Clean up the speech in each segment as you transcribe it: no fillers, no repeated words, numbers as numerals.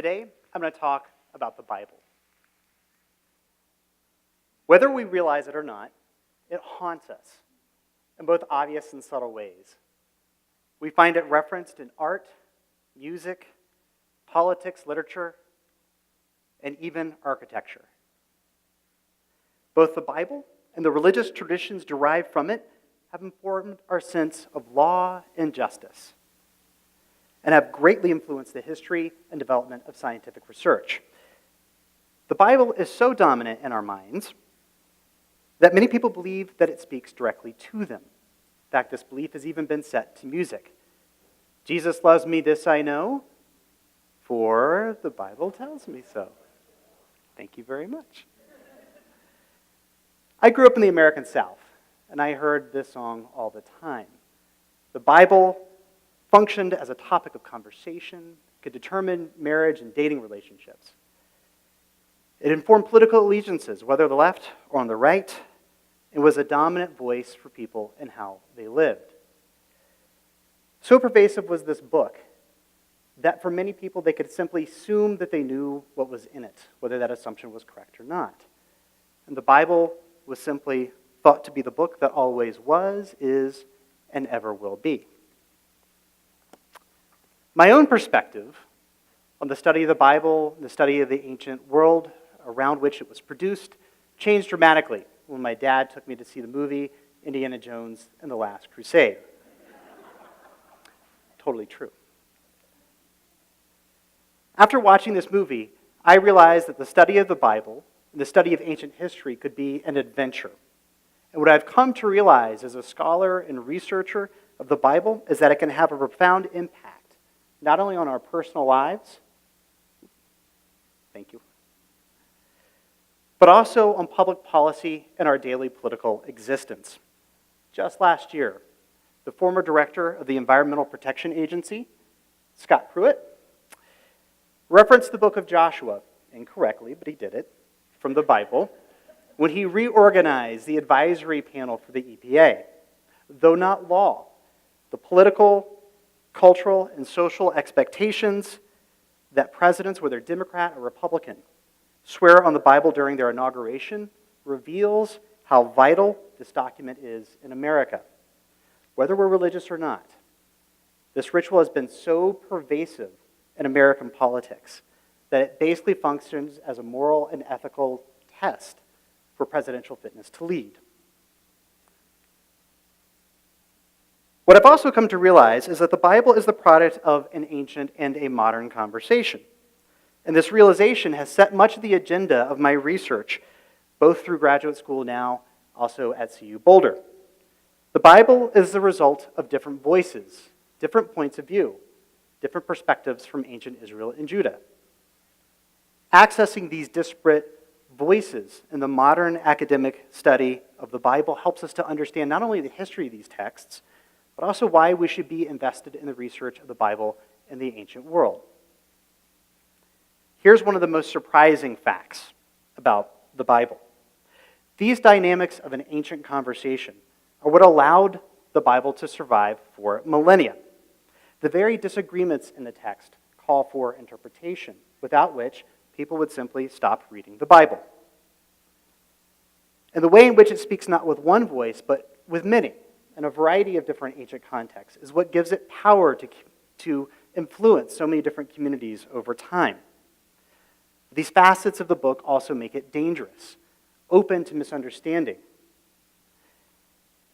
Today, I'm going to talk about the Bible. Whether we realize it or not, it haunts us in both obvious and subtle ways. We find it referenced in art, music, politics, literature, and even architecture. Both the Bible and the religious traditions derived from it have informed our sense of law and justice, and have greatly influenced the history and development of scientific research. The Bible is so dominant in our minds that many people believe that it speaks directly to them. In fact, this belief has even been set to music. Jesus loves me, this I know, for the Bible tells me so. Thank you very much. I grew up in the American South, and I heard this song all the time. The Bible functioned as a topic of conversation, could determine marriage and dating relationships. It informed political allegiances, whether the left or on the right, and was a dominant voice for people in how they lived. So pervasive was this book that for many people they could simply assume that they knew what was in it, whether that assumption was correct or not. And the Bible was simply thought to be the book that always was, is, and ever will be. My own perspective on the study of the Bible, the study of the ancient world around which it was produced, changed dramatically when my dad took me to see the movie Indiana Jones and the Last Crusade. Totally true. After watching this movie, I realized that the study of the Bible and the study of ancient history could be an adventure. And what I've come to realize as a scholar and researcher of the Bible is that it can have a profound impact not only on our personal lives, thank you, but also on public policy and our daily political existence. Just last year, the former director of the Environmental Protection Agency, Scott Pruitt, referenced the book of Joshua, incorrectly, but he did it, from the Bible, when he reorganized the advisory panel for the EPA. Though not law, the political, cultural, and social expectations that presidents, whether Democrat or Republican, swear on the Bible during their inauguration reveals how vital this document is in America. Whether we're religious or not, this ritual has been so pervasive in American politics that it basically functions as a moral and ethical test for presidential fitness to lead. What I've also come to realize is that the Bible is the product of an ancient and a modern conversation. And this realization has set much of the agenda of my research, both through graduate school now, also at CU Boulder. The Bible is the result of different voices, different points of view, different perspectives from ancient Israel and Judah. Accessing these disparate voices in the modern academic study of the Bible helps us to understand not only the history of these texts, but also why we should be invested in the research of the Bible in the ancient world. Here's one of the most surprising facts about the Bible. These dynamics of an ancient conversation are what allowed the Bible to survive for millennia. The very disagreements in the text call for interpretation, without which people would simply stop reading the Bible. And the way in which it speaks not with one voice, but with many, in a variety of different ancient contexts, is what gives it power to influence so many different communities over time. These facets of the book also make it dangerous, open to misunderstanding.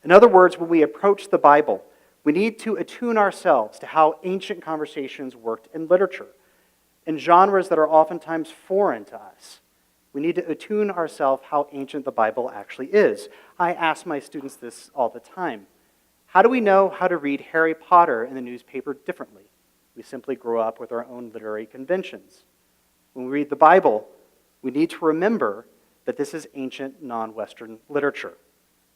In other words, when we approach the Bible, we need to attune ourselves to how ancient conversations worked in literature, in genres that are oftentimes foreign to us. We need to attune ourselves how ancient the Bible actually is. I ask my students this all the time. How do we know how to read Harry Potter in the newspaper differently? We simply grow up with our own literary conventions. When we read the Bible, we need to remember that this is ancient non-Western literature.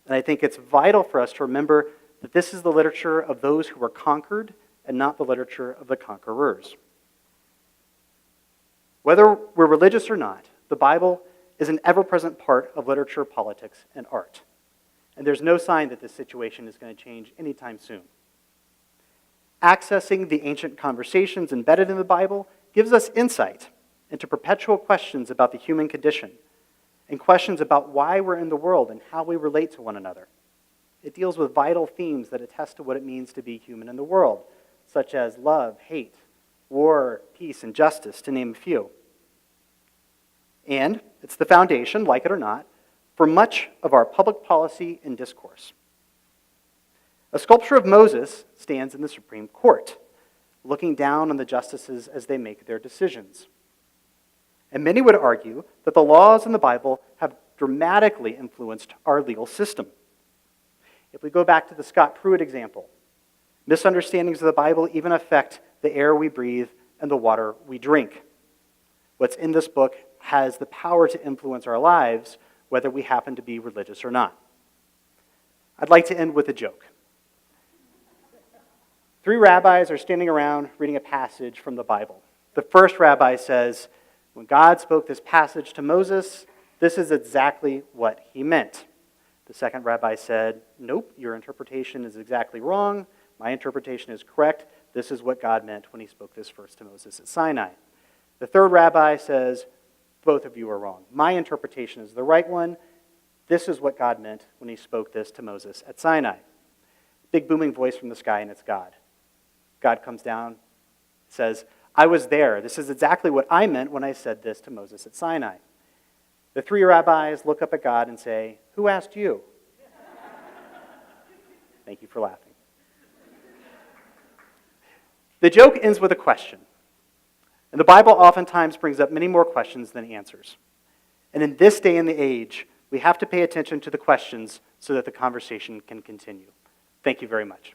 And I think it's vital for us to remember that this is the literature of those who were conquered and not the literature of the conquerors. Whether we're religious or not, the Bible is an ever-present part of literature, politics, and art. And there's no sign that this situation is going to change anytime soon. Accessing the ancient conversations embedded in the Bible gives us insight into perpetual questions about the human condition and questions about why we're in the world and how we relate to one another. It deals with vital themes that attest to what it means to be human in the world, such as love, hate, war, peace, and justice, to name a few. And it's the foundation, like it or not, for much of our public policy and discourse. A sculpture of Moses stands in the Supreme Court, looking down on the justices as they make their decisions. And many would argue that the laws in the Bible have dramatically influenced our legal system. If we go back to the Scott Pruitt example, misunderstandings of the Bible even affect the air we breathe and the water we drink. What's in this book has the power to influence our lives, whether we happen to be religious or not. I'd like to end with a joke. 3 rabbis are standing around reading a passage from the Bible. The first rabbi says, when God spoke this passage to Moses, this is exactly what he meant. The second rabbi said, nope, your interpretation is exactly wrong. My interpretation is correct. This is what God meant when he spoke this verse to Moses at Sinai. The third rabbi says, both of you are wrong. My interpretation is the right one. This is what God meant when he spoke this to Moses at Sinai. Big booming voice from the sky, and it's God. God comes down, says, I was there. This is exactly what I meant when I said this to Moses at Sinai. The 3 rabbis look up at God and say, who asked you? Thank you for laughing. The joke ends with a question. And the Bible oftentimes brings up many more questions than answers. And in this day and the age, we have to pay attention to the questions so that the conversation can continue. Thank you very much.